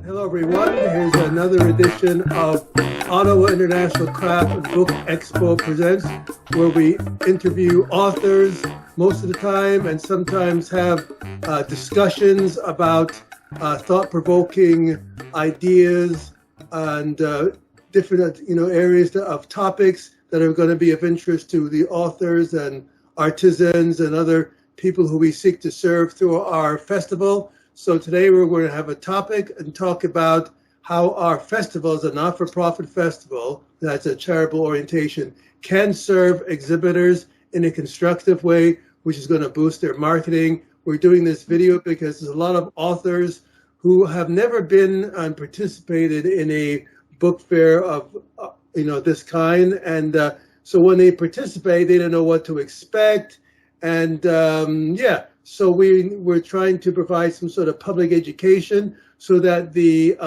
Hello, everyone. Here's another edition of Ottawa International Craft and Book Expo Presents, where we interview authors most of the time and sometimes have discussions about thought-provoking ideas and different areas of topics that are going to be of interest to the authors and artisans and other people who we seek to serve through our festival. So today we're going to have a topic and talk about how our festival is a not-for-profit festival, that's a charitable orientation, can serve exhibitors in a constructive way, which is going to boost their marketing. We're doing this video because there's a lot of authors who have never been and participated in a book fair of this kind. And so when they participate, they don't know what to expect. And so we're trying to provide some sort of public education so that the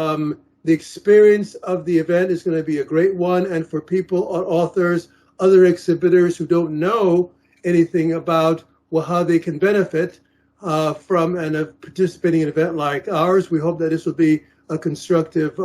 experience of the event is going to be a great one. And for people, authors, other exhibitors who don't know anything about how they can benefit from participating in an event like ours, we hope that this will be a constructive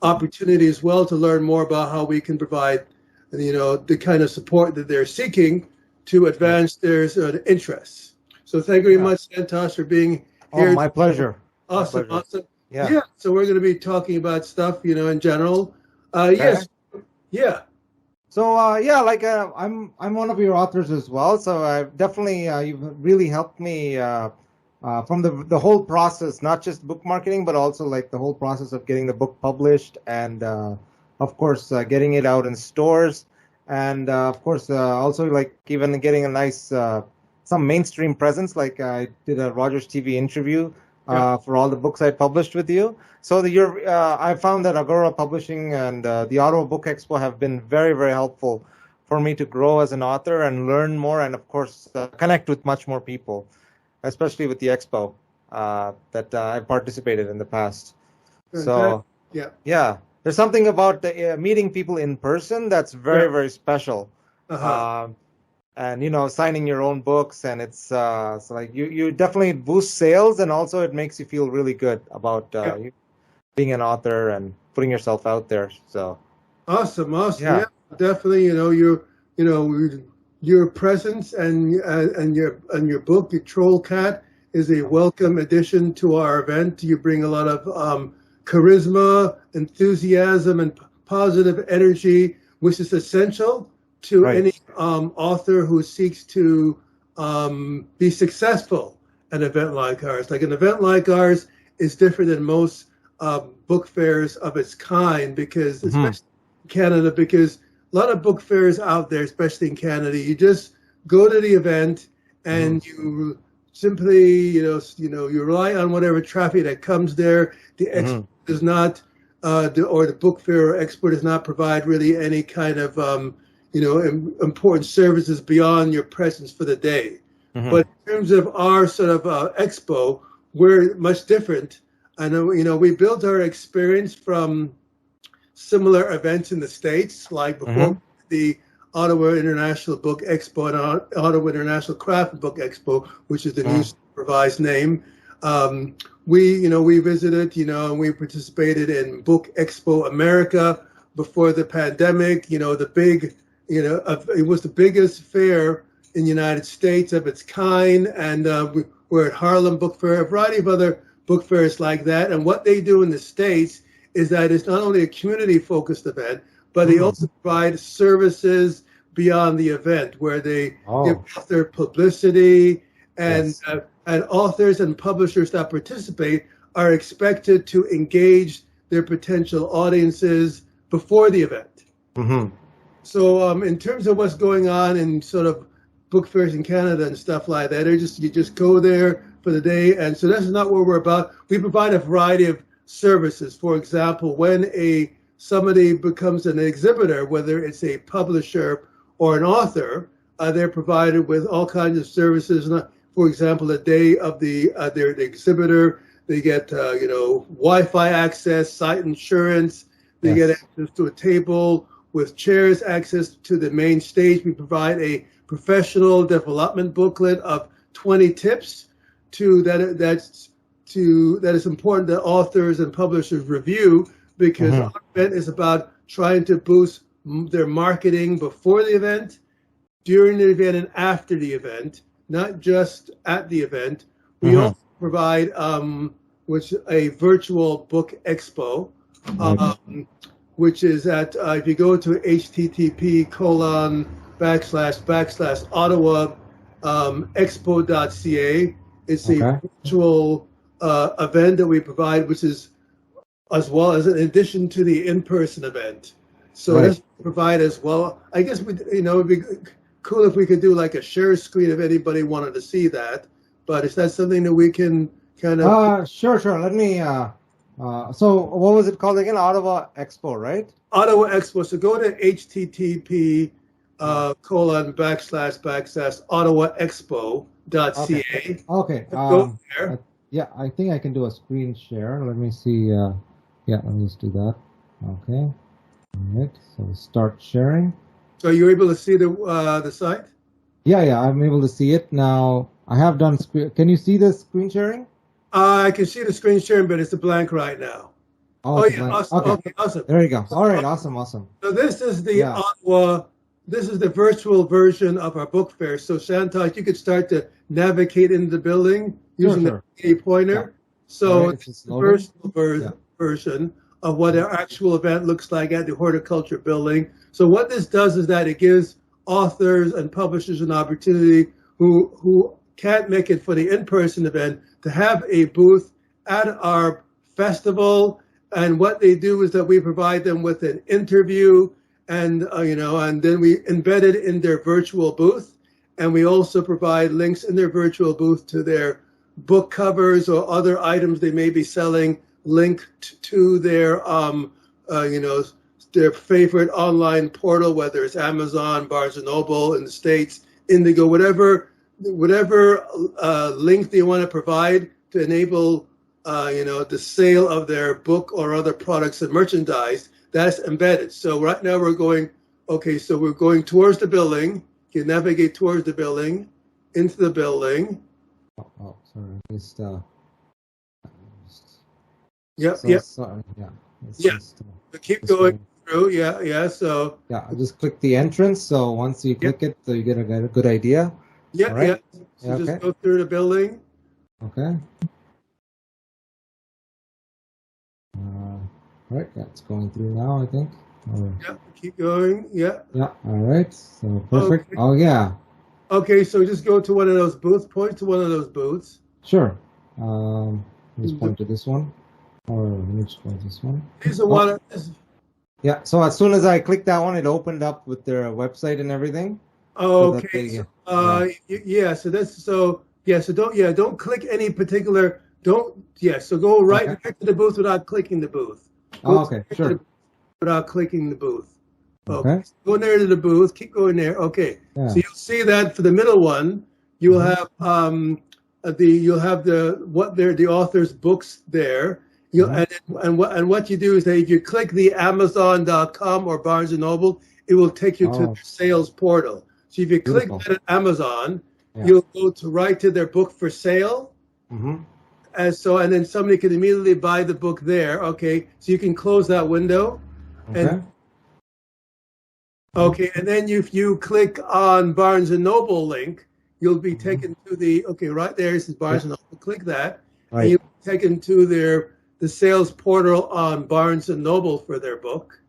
opportunity as well to learn more about how we can provide, the kind of support that they're seeking to advance their interests. So thank you very much, Santosh, for being here. Oh, my pleasure. Awesome, My pleasure. awesome. Yeah. So we're going to be talking about stuff, in general. Okay. Yes. Yeah. So I'm one of your authors as well. So I've definitely you've really helped me from the whole process, not just book marketing, but also like the whole process of getting the book published and of course getting it out in stores, and of course also like even getting a nice some mainstream presence. Like I did a Rogers TV interview for all the books I published with you. So I found that Agora Publishing and the Ottawa Book Expo have been very, very helpful for me to grow as an author and learn more, and of course connect with much more people, especially with the Expo that I've participated in the past. So yeah, there's something about meeting people in person that's very, very special. And signing your own books, and it's so like you definitely boost sales, and also it makes you feel really good about being an author and putting yourself out there. So awesome. Yeah, definitely. Your presence and your book, your Troll Cat, is a welcome addition to our event. You bring a lot of charisma, enthusiasm, and positive energy, which is essential to any author who seeks to be successful at an event like ours. Like an event like ours is different than most book fairs of its kind, because especially in Canada, because a lot of book fairs out there, especially in Canada, you just go to the event and you simply, you rely on whatever traffic that comes there. The Expo does not, or the book fair or Expo does not provide really any kind of important services beyond your presence for the day. But in terms of our sort of expo, we're much different. I know, we built our experience from similar events in the States, like before the Ottawa International Book Expo and Ottawa International Craft Book Expo, which is the new revised name. We visited, and we participated in Book Expo America before the pandemic. It was the biggest fair in the United States of its kind, and we're at Harlem Book Fair, a variety of other book fairs like that. And what they do in the States is that it's not only a community-focused event, but they also provide services beyond the event, where they give their publicity, and authors and publishers that participate are expected to engage their potential audiences before the event. So in terms of what's going on in sort of book fairs in Canada and stuff like that, you just go there for the day. And so that's not what we're about. We provide a variety of services. For example, when somebody becomes an exhibitor, whether it's a publisher or an author, they're provided with all kinds of services. For example, the day of they're the exhibitor, they get Wi-Fi access, site insurance, they get access to a table with chairs, access to the main stage. We provide a professional development booklet of 20 tips that's that it's important that authors and publishers review, because our event is about trying to boost their marketing before the event, during the event, and after the event, not just at the event. We also provide which a virtual book expo, which is at if you go to http://Ottawa expo.ca. It's a virtual event that we provide, which is as well as in addition to the in-person event. So that's provide as well. I guess it'd be cool if we could do like a share screen if anybody wanted to see that. But is that something that we can kind of? Sure. Let me. So what was it called again? Ottawa Expo, right? Ottawa Expo. So go to http://ottawaexpo.ca. Okay. Go there. Yeah, I think I can do a screen share. Let me see. Yeah, let me just do that. Okay. All right. So start sharing. So you're able to see the site? Yeah, I'm able to see it now. I have done screen. Can you see the screen sharing? I can see the screen sharing, but it's a blank right now. Oh yeah, awesome. Okay, awesome. There you go. All right, awesome. So this is the Ottawa. This is the virtual version of our book fair. So Shantaj, you could start to navigate into the building using the pointer. Yeah. So it's the virtual version of what our actual event looks like at the Horticulture Building. So what this does is that it gives authors and publishers an opportunity who can't make it for the in-person event to have a booth at our festival. And what they do is that we provide them with an interview, and and then we embed it in their virtual booth. And we also provide links in their virtual booth to their book covers or other items they may be selling, linked to their their favorite online portal, whether it's Amazon, Barnes and Noble in the States, Indigo, whatever link they want to provide to enable the sale of their book or other products and merchandise. That's embedded. So right now we're going towards the building. You can navigate towards the building, into the building. Oh, sorry. Yep. Sorry. Yeah. So keep going through. Yeah. So. Yeah, I just click the entrance. So once you click it, so you get a good idea. Yeah. Right? Yeah. So just go through the building. Okay. Right. Yeah, it's going through now, I think. Yeah. Keep going. Yeah. Yeah. All right. So perfect. Okay. Oh yeah. Okay, so just go to one of those booths. Point to one of those booths. Sure. Just point to this one, or let me just point to this one. These are one. Yeah. So as soon as I clicked that one, it opened up with their website and everything. Oh, okay. So don't click any particular. So go right back to the booth without clicking the booth. Sure. Without clicking the booth. Okay. Go there to the booth. Keep going there. Okay. Yeah. So you'll see that for the middle one, you will have the author's books there. And what you do is that if you click the Amazon.com or Barnes and Noble, it will take you to their sales portal. So if you click that at Amazon, you'll go right to their book for sale. And then somebody can immediately buy the book there. Okay. So you can close that window. And then if you click on Barnes and Noble link, you'll be taken to right there. This is Barnes and Noble. Click that, and you'll be taken to the sales portal on Barnes and Noble for their book.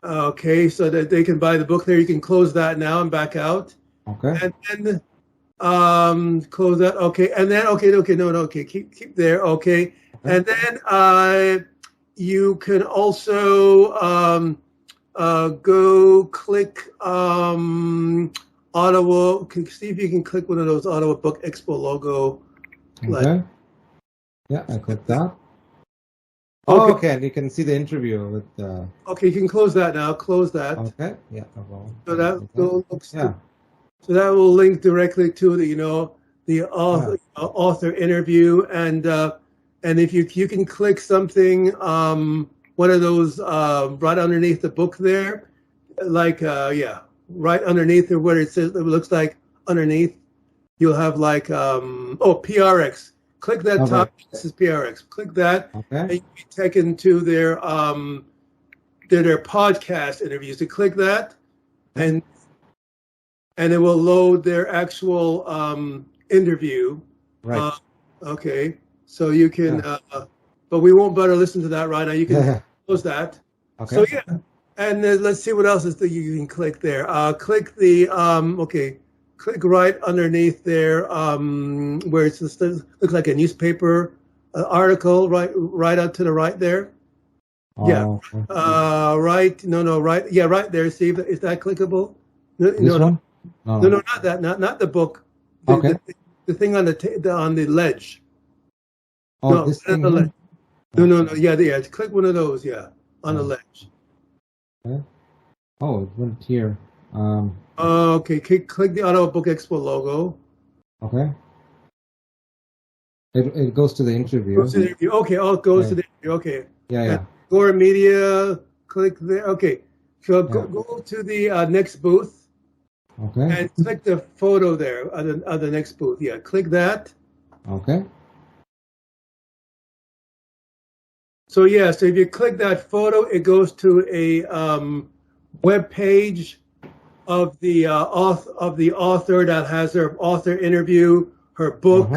Okay, so that they can buy the book there. You can close that now and back out. And then close that. Okay, and then keep there. Okay, and then you can also go click Ottawa. See if you can click one of those Ottawa Book Expo logo. Yeah, I clicked that. Okay, and you can see the interview with. Okay, you can close that now. Close that. Okay. Yeah. No problem. So that looks. So that will link directly to the author interview, and if you can click something, one of those right underneath the book there, right underneath where it says, it looks like underneath, you'll have PRX. Click that Okay. top. This is PRX. Click that, Okay. and you'll be taken to their podcast interviews. So click that, and it will load their actual interview. Right. Okay, so you can, Yeah. but we won't better listen to that right now. You can close that. Okay. So yeah, and let's see what else is that you can click there. Click the okay, click right underneath there where it's looks like a newspaper article right out to the right there. Yeah, Okay. right. No, right. Yeah, right there. See, is that clickable? No, This no, one? no, not that. Not the book. Okay. The thing on on the ledge. Oh, No, this not thing the ledge. here? No. Yeah. Click one of those. Yeah, on the Oh. ledge. Okay. Oh, it went here. Okay. Click the Ottawa Book Expo logo. Okay. It goes to the interview. Goes to the interview. Okay. Oh, it goes to the interview. Okay. Yeah. Gore Media. Click there. Okay. So go to the next booth. Okay. And click the photo there of the next booth. Yeah, click that. Okay. So yeah, so if you click that photo, it goes to a web page of the author that has her author interview, her book,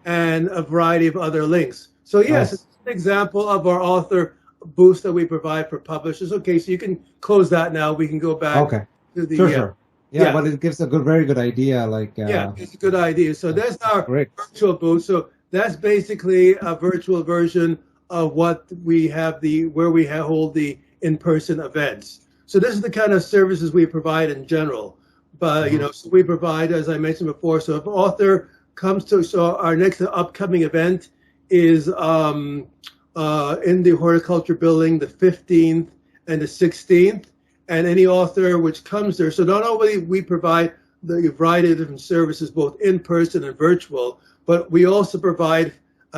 and a variety of other links. So yes, it's an example of our author booths that we provide for publishers. Okay, so you can close that now. We can go back to the sure. Yeah, but it gives a very good idea. Like it's a good idea. So that's our virtual booth. So that's basically a virtual version of what we have where we hold the in-person events. So this is the kind of services we provide in general. But so we provide, as I mentioned before. So if an author comes to, so our next upcoming event is in the Horticulture Building, the 15th and the 16th. And any author which comes there. So not only we provide the variety of different services, both in person and virtual, but we also provide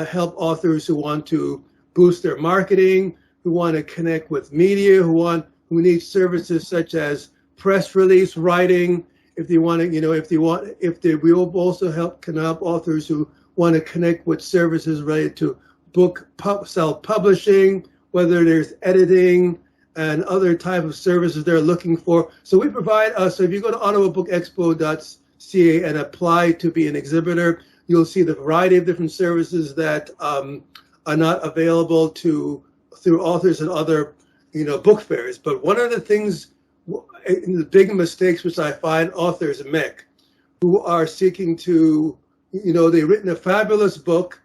help authors who want to boost their marketing, who want to connect with media, who need services such as press release writing. If they want to, we will also help authors who want to connect with services related to book self-publishing, whether there's editing, and other type of services they're looking for. So we provide, so if you go to ottawabookexpo.ca and apply to be an exhibitor, you'll see the variety of different services that are not available through authors and other, book fairs. But one of the things, the big mistakes which I find authors make who are seeking to, they've written a fabulous book,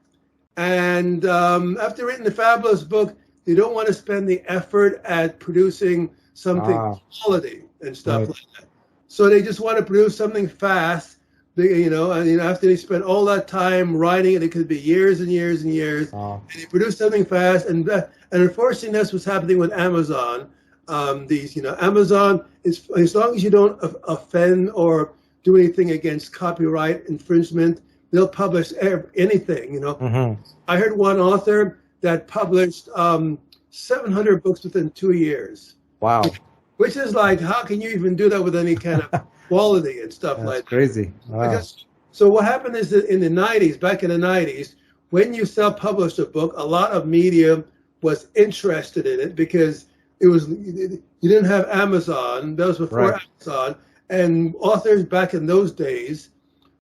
and after written a fabulous book, they don't want to spend the effort at producing something quality and stuff like that. So they just want to produce something fast, and after they spend all that time writing it, it could be years and years and years, and they produce something fast. And unfortunately, that's what's happening with Amazon. Amazon is, as long as you don't offend or do anything against copyright infringement, they'll publish anything. I heard one author that published 700 books within 2 years. Wow. Which is like, how can you even do that with any kind of quality and stuff like that? That's crazy. Wow. So what happened is that back in the 90s, when you self-published a book, a lot of media was interested in it because you didn't have Amazon. That was before Amazon. And authors back in those days,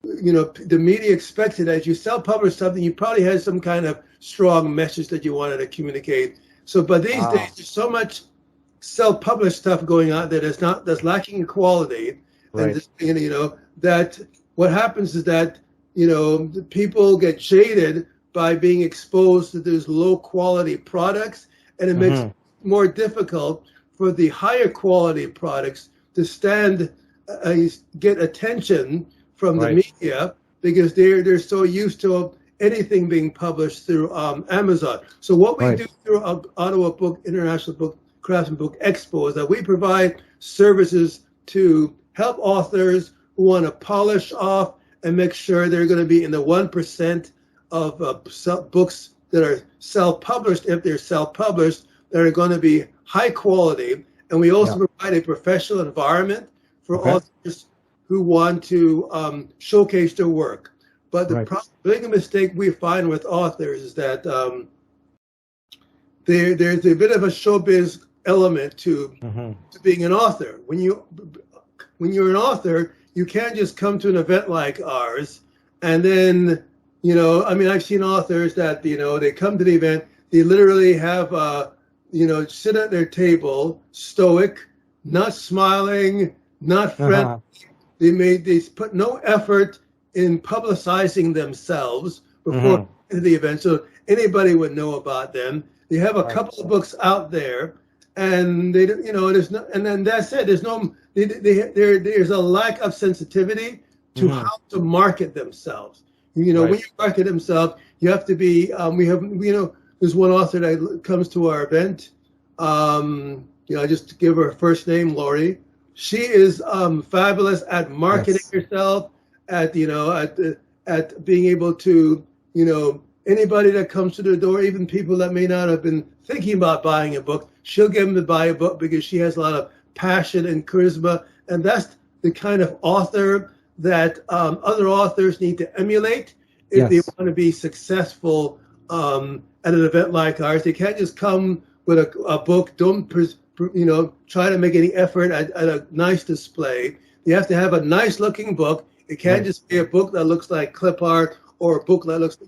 the media expected as you self-publish something, you probably had some kind of strong message that you wanted to communicate. So, but these days, there's so much self-published stuff going on that's lacking in quality, and that what happens is that people get jaded by being exposed to those low-quality products, and it makes it more difficult for the higher quality products to get attention from the media because they're so used to anything being published through Amazon. So what we do through Ottawa International Book Crafts and Book Expo is that we provide services to help authors who want to polish off and make sure they're going to be in the 1% of books that are self-published, if they're self-published, that are going to be high quality. And we also provide a professional environment for authors who want to showcase their work. But the Right. big mistake we find with authors is that there's a bit of a showbiz element to being an author. When you're an author, you can't just come to an event like ours and then, I mean, I've seen authors that, they come to the event, they literally have, sit at their table, stoic, not smiling, not friendly. They put no effort in publicizing themselves before the event, so anybody would know about them. They have a couple of books out there, and there's no, and then that's it. There's no, there's a lack of sensitivity to how to market themselves. When you market themselves, you have to be. There's one author that comes to our event. Just to give her first name, Lori. She is fabulous at marketing herself, at being able to, anybody that comes to the door, even people that may not have been thinking about buying a book, she'll get them to buy a book because she has a lot of passion and charisma. And that's the kind of author that other authors need to emulate if they want to be successful at an event like ours. They can't just come with a book. Don't try to make any effort at a nice display. You have to have a nice looking book. It can't just be a book that looks like clip art or a book that looks,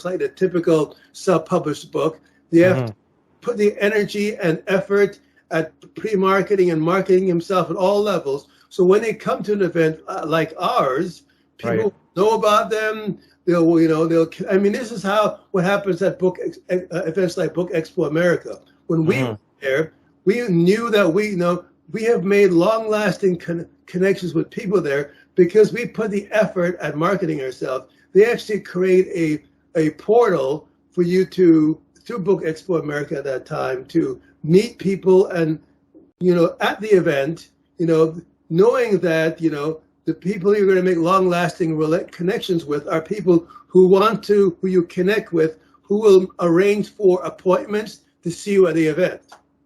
like the typical self-published book. You have to put the energy and effort at pre-marketing and marketing himself at all levels. So when they come to an event like ours, people know about them. I mean, this is what happens at events like Book Expo America. When we were there, we knew that we have made long-lasting connections with people there because we put the effort at marketing ourselves. They actually create a portal for you through Book Expo America at that time, to meet people and, at the event, knowing that, the people you're going to make long-lasting connections with are people who you connect with, who will arrange for appointments to see you at the event.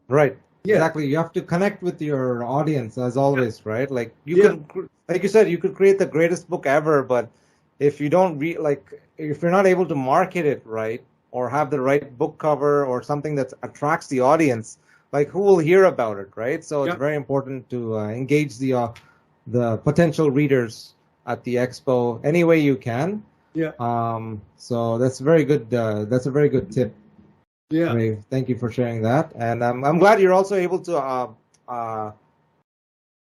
Right. Yeah. Exactly. You have to connect with your audience as always, right? Like like you said, you could create the greatest book ever, but if you don't if you're not able to market it right, or have the right book cover or something that attracts the audience, like who will hear about it, right? So it's very important to engage the potential readers at the expo any way you can. Yeah. So that's very good. That's a very good tip. Yeah. Ray, thank you for sharing that, and I'm glad you're also able to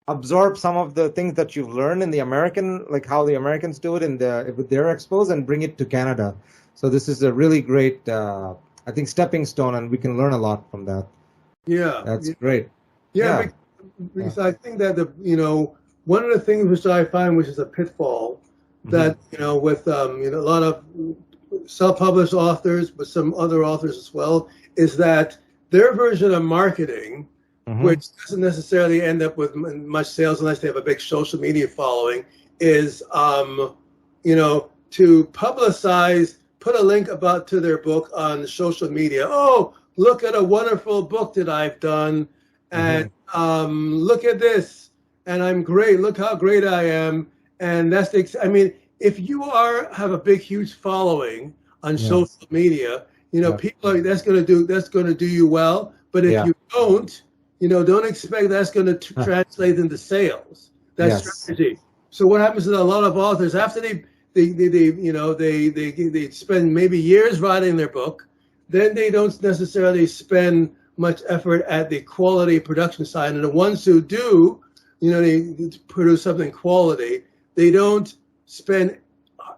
absorb some of the things that you've learned in the American, like how the Americans do it with their expos, and bring it to Canada. So this is a really great, I think, stepping stone, and we can learn a lot from that. Yeah, that's great. Yeah, because I think that one of the things which I find, which is a pitfall, that with a lot of self-published authors, but some other authors as well, is that their version of marketing, which doesn't necessarily end up with much sales unless they have a big social media following, is to publicize, put a link to their book on social media. Oh, look at a wonderful book that I've done, and look at this, and I'm great. Look how great I am, and that's if you have a big, huge following on social media, people that's going to do you well. But if you don't expect that's going to translate into sales. That's strategy. So what happens to a lot of authors after they spend maybe years writing their book, then they don't necessarily spend much effort at the quality production side. And the ones who do, they produce something quality, they don't spend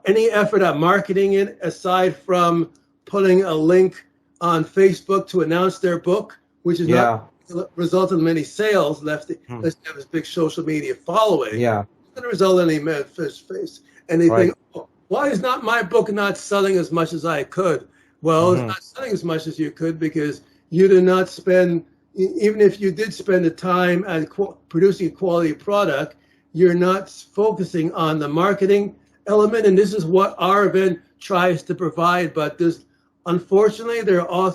any effort at marketing it aside from putting a link on Facebook to announce their book, which is not result in many sales. Let's have this big social media following. Yeah, it's going to result in any face. And they think, why is not my book not selling as much as I could? Well, it's not selling as much as you could because you did not spend, even if you did spend the time at producing a quality product, you're not focusing on the marketing element. And this is what our event tries to provide. But unfortunately, there are a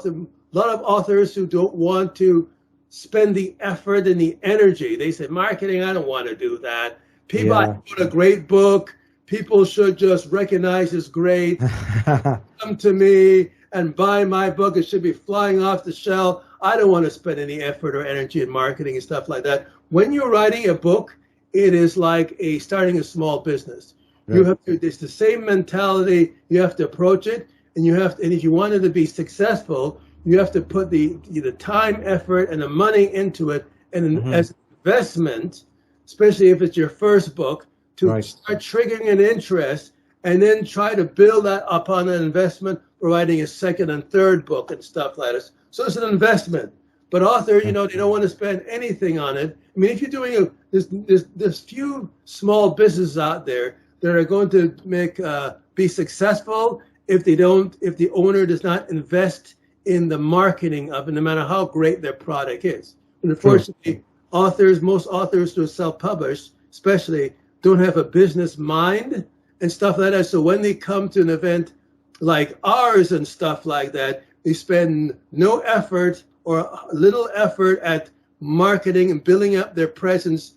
lot of authors who don't want to spend the effort and the energy. They say, marketing, I don't want to do that. People, I wrote a great book. people should just recognize it's great, come to me and buy my book. It should be flying off the shelf. I don't want to spend any effort or energy in marketing and stuff like that. When you're writing a book, it is like starting a small business. Right. You have to. It's the same mentality. You have to approach it, and and if you want it to be successful, you have to put the time, effort, and the money into it, and as an investment, especially if it's your first book, to start triggering an interest, and then try to build that upon an investment for writing a second and third book and stuff like this. So it's an investment. But authors, they don't want to spend anything on it. I mean, if you're doing there's few small businesses out there that are going to be successful if the owner does not invest in the marketing of it, no matter how great their product is. And unfortunately, most authors who self-publish, especially, don't have a business mind and stuff like that. So when they come to an event like ours and stuff like that, they spend no effort or little effort at marketing and building up their presence,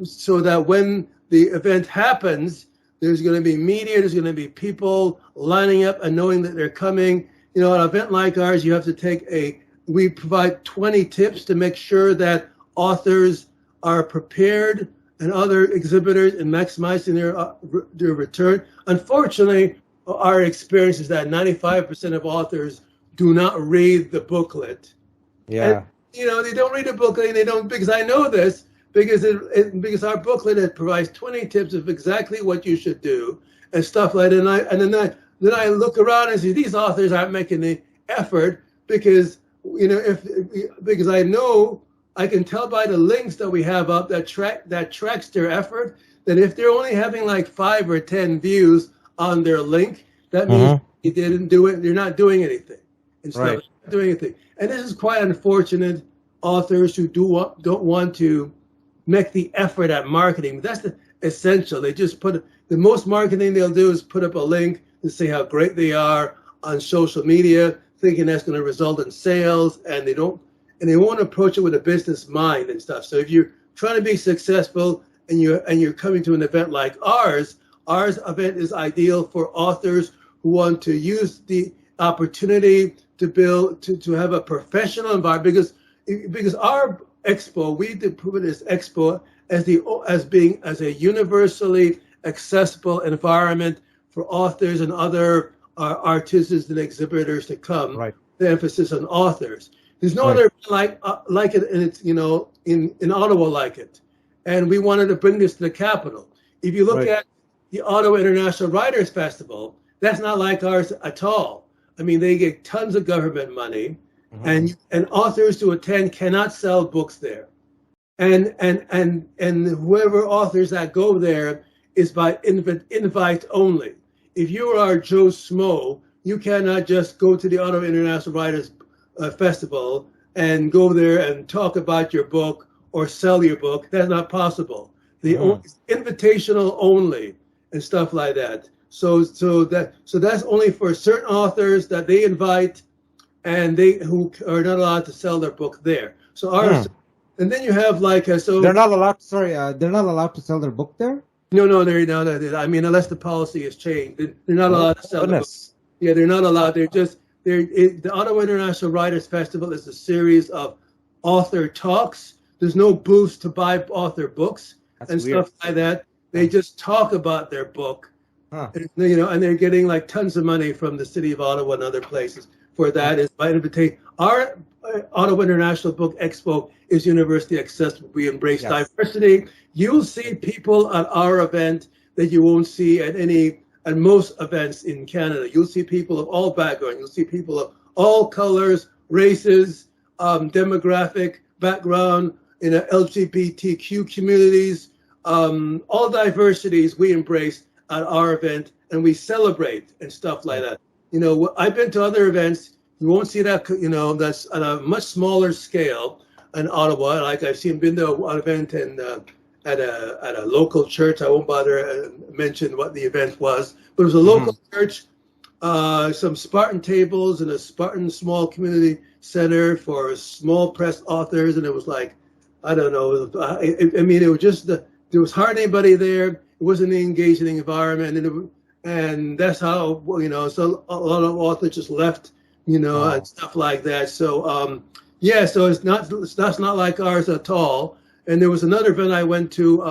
so that when the event happens, there's going to be media, there's going to be people lining up and knowing that they're coming. At an event like ours, you have to we provide 20 tips to make sure that authors are prepared and other exhibitors in maximizing their return. Unfortunately, our experience is that 95% of authors do not read the booklet. Yeah. And, they don't read the booklet, and they don't, because I know this, because our booklet, it provides 20 tips of exactly what you should do and stuff like that. And then I look around and see these authors aren't making the effort because because I know I can tell by the links that we have up that tracks their effort, that if they're only having like 5 or 10 views on their link, that means they didn't do it. They're not doing anything and stuff. Right. Not doing anything. And this is quite unfortunate. Authors who don't want to make the effort at marketing. That's the essential. They just the most marketing they'll do is put up a link and say how great they are on social media, thinking that's going to result in sales, and they won't approach it with a business mind and stuff. So if you're trying to be successful and you're coming to an event like ours event is ideal for authors who want to use the opportunity to have a professional environment, because our expo, we did put this expo as a universally accessible environment for authors and other artisans and exhibitors to come. Right. The emphasis on authors. There's no other like it, and it's in Ottawa like it, and we wanted to bring this to the capital. If you look at the Ottawa International Writers Festival, that's not like ours at all. I mean, they get tons of government money, and authors to attend cannot sell books there, and whoever authors that go there is by invite only. If you are Joe Smo, you cannot just go to the Ottawa International Writers Festival and go there and talk about your book or sell your book. That's not possible. It's invitational only and stuff like that. So that's only for certain authors that they invite, and who are not allowed to sell their book there. So ours, and then you have they're not allowed. Sorry, they're not allowed to sell their book there. No, they're not. I mean, unless the policy is changed, they're not allowed to sell the book. Yeah, they're not allowed. The Ottawa International Writers Festival is a series of author talks. There's no booths to buy author books. That's and weird. Stuff like that. They just talk about their book, and they're getting like tons of money from the city of Ottawa and other places for that. Is by invitation. Our Ottawa International Book Expo is universally accessible. We embrace diversity. You'll see people at our event that you won't see at most events in Canada. You'll see people of all backgrounds. You'll see people of all colors, races, demographic background, LGBTQ communities, all diversities we embrace at our event, and we celebrate and stuff like that. I've been to other events. You won't see that, that's at a much smaller scale in Ottawa. Like I've been to an event at a local church. I won't bother mention what the event was, but it was a local church, some Spartan tables in a Spartan small community center for small press authors, and it was like, I don't know. It was just there was hardly anybody there. It wasn't an engaging environment, and that's how, so a lot of authors just left, Wow. and stuff like that. So yeah, so that's not like ours at all. And there was another event I went to.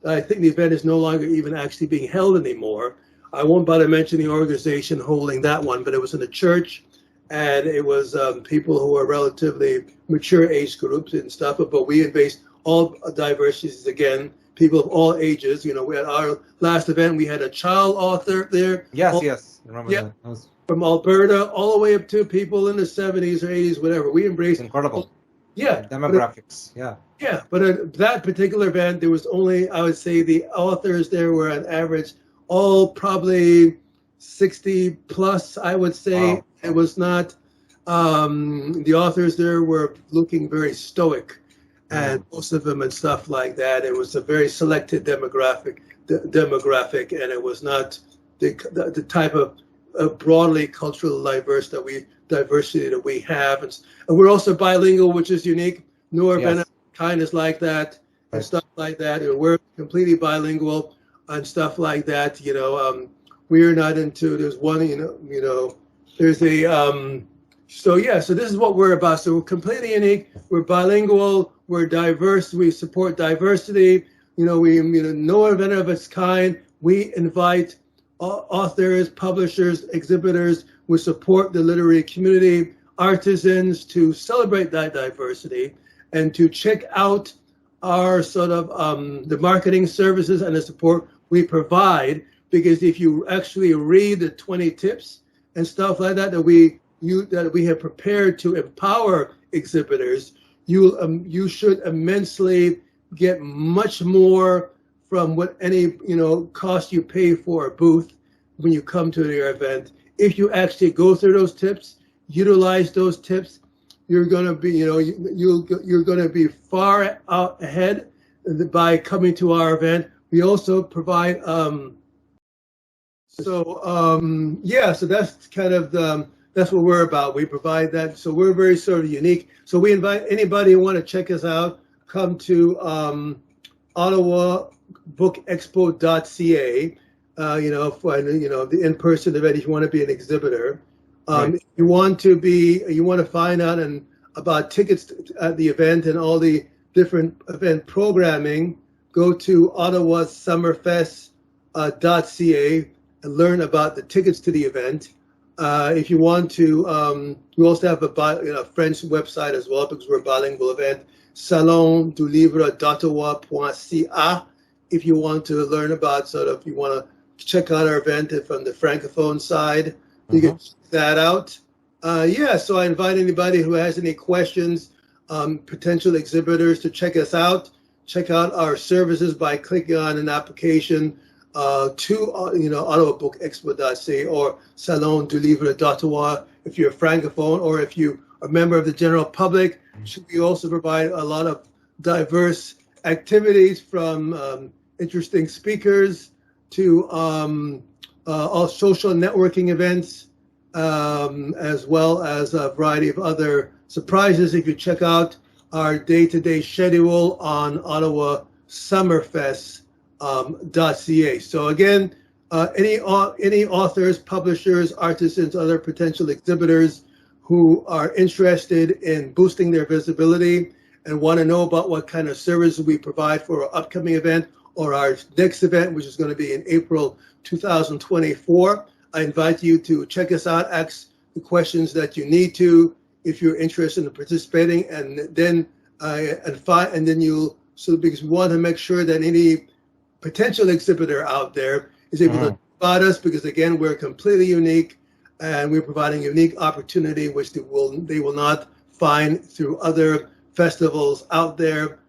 I think the event is no longer even actually being held anymore. I won't bother mention the organization holding that one, but it was in a church, and it was people who are relatively mature age groups and stuff. But we embraced all diversities again, people of all ages. We had our last event, we had a child author there. Yes, yes. Remember Yeah, that. That was from Alberta all the way up to people in the 70s or 80s, whatever. We embraced. incredible. Yeah, Demographics. Yeah. yeah, but at that particular event, there was only, I would say, the authors there were on average all probably 60 plus, I would say. Wow. It was not, the authors there were looking very stoic, and most of them and stuff like that. It was a very selected demographic, and it was not the type of broadly cultural diversity that we have. And we're also bilingual, which is unique. No event of kind is like that, and stuff like that. We're completely bilingual and stuff like that. We're not into. There's one. There's a. So yeah. So this is what we're about. So we're completely unique. We're bilingual. We're diverse. We support diversity. No event of its kind. We invite authors, publishers, exhibitors. We support the literary community, artisans to celebrate that diversity, and to check out our sort of the marketing services and the support we provide. Because if you actually read the 20 tips and stuff like that that we have prepared to empower exhibitors, you should immensely get much more from what any cost you pay for a booth when you come to your event. If you actually go through those tips, utilize those tips, you're going to be, you're going to be far out ahead by coming to our event. We also provide, so that's kind of that's what we're about. We provide that. So we're very sort of unique. So we invite anybody who want to check us out, come to Ottawa bookexpo.ca, for the in-person event if you want to be an exhibitor. If you want to find out about tickets at the event and all the different event programming, go to ottawasummerfest.ca and learn about the tickets to the event. If you want to, we also have a French website as well because we're a bilingual event, salondulivre.ottawa.ca. If you want to learn about you want to check out our event from the Francophone side, you can check that out. So I invite anybody who has any questions, potential exhibitors to check us out. Check out our services by clicking on an application to ottawabookexpo.ca or salondulivre.ottawa if you're a Francophone, or if you are a member of the general public. We also provide a lot of diverse activities from interesting speakers to all social networking events, as well as a variety of other surprises. If you check out our day-to-day schedule on ottawasummerfest.ca. So again, any authors, publishers, artisans, other potential exhibitors who are interested in boosting their visibility and want to know about what kind of services we provide for our upcoming event or our next event, which is going to be in April 2024, I invite you to check us out, ask the questions that you need to if you're interested in participating, and then because we want to make sure that any potential exhibitor out there is able to spot us, because again, we're completely unique and we're providing a unique opportunity which they will not find through other festivals out there,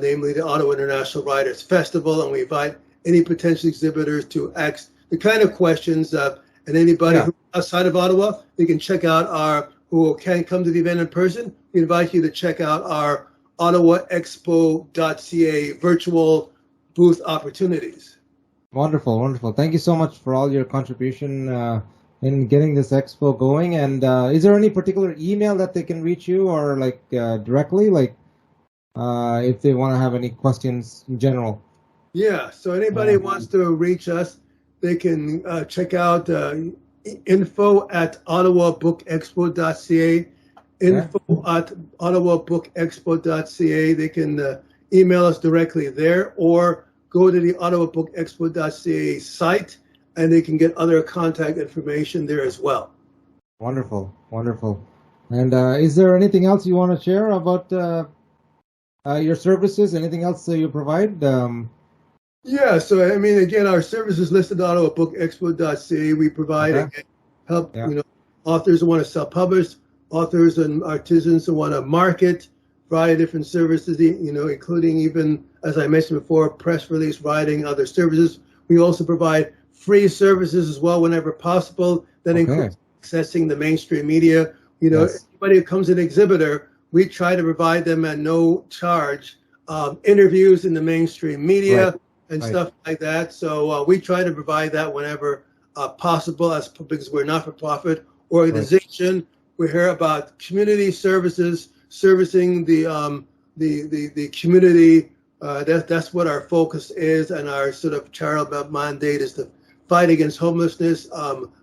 namely the Ottawa International Writers Festival. And we invite any potential exhibitors to ask the kind of questions, and anybody who's outside of Ottawa, you can check out who can't come to the event in person. We invite you to check out our ottawaexpo.ca virtual booth opportunities. Wonderful, wonderful. Thank you so much for all your contribution in getting this expo going. And is there any particular email that they can reach you, or directly, if they want to have any questions in general? Yeah, so anybody who wants to reach us, they can check out info at ottawabookexpo.ca, Yeah. info at ottawabookexpo.ca. They can email us directly there or go to the ottawabookexpo.ca site and they can get other contact information there as well. Wonderful, wonderful. And is there anything else you want to share about your services? Anything else that you provide? Yeah, so I mean, again, our service is listed at ottawabookexpo.ca. We provide Okay. help, Yeah. authors who want to self-publish, authors and artisans who want to market, variety of different services, including even, as I mentioned before, press release writing, other services. We also provide free services as well whenever possible. That Okay. includes accessing the mainstream media. Yes. Anybody who comes an exhibitor, we try to provide them at no charge interviews in the mainstream media. Right. And Right. stuff like that. So we try to provide that whenever possible, because we're not for profit organization. We hear about community services, servicing the community. That's what our focus is, and our sort of charitable mandate is to fight against homelessness.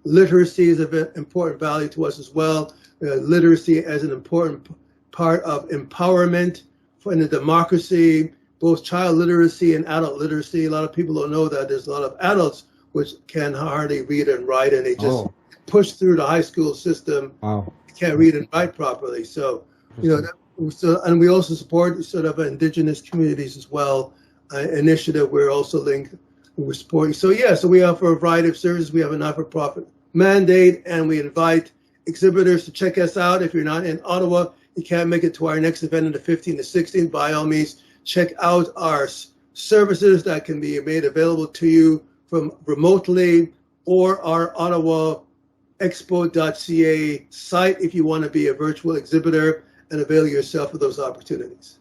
Literacy is of important value to us as well. Literacy as an important part of empowerment in the democracy, both child literacy and adult literacy. A lot of people don't know that there's a lot of adults which can hardly read and write, and they just push through the high school system. Wow. Can't read and write properly. So, and we also support sort of indigenous communities as well. Initiative we're also linked. We're supporting. So so we offer a variety of services. We have a not-for-profit mandate, and we invite exhibitors to check us out. If you're not in Ottawa, you can't make it to our next event on the 15th to 16th. By all means, check out our services that can be made available to you from remotely or our ottawaexpo.ca site if you want to be a virtual exhibitor and avail yourself of those opportunities.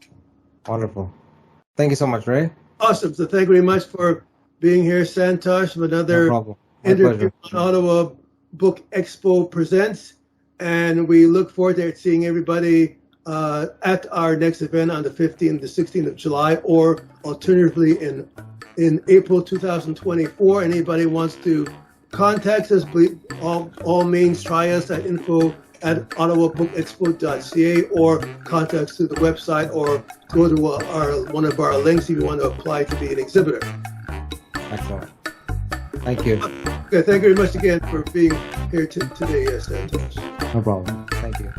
Wonderful. Thank you so much, Ray. Awesome. So thank you very much for being here, Santosh, for another interview on Ottawa Book Expo Presents. And we look forward to seeing everybody at our next event on the 15th to 16th of July, or alternatively in April 2024. Anybody wants to contact us, please, all means, try us at info@ottawabookexpo.ca or contact us through the website or go to one of our links if you want to apply to be an exhibitor. Excellent. Thank you. Okay, thank you very much again for being here today, Santosh. No problem. Thank you.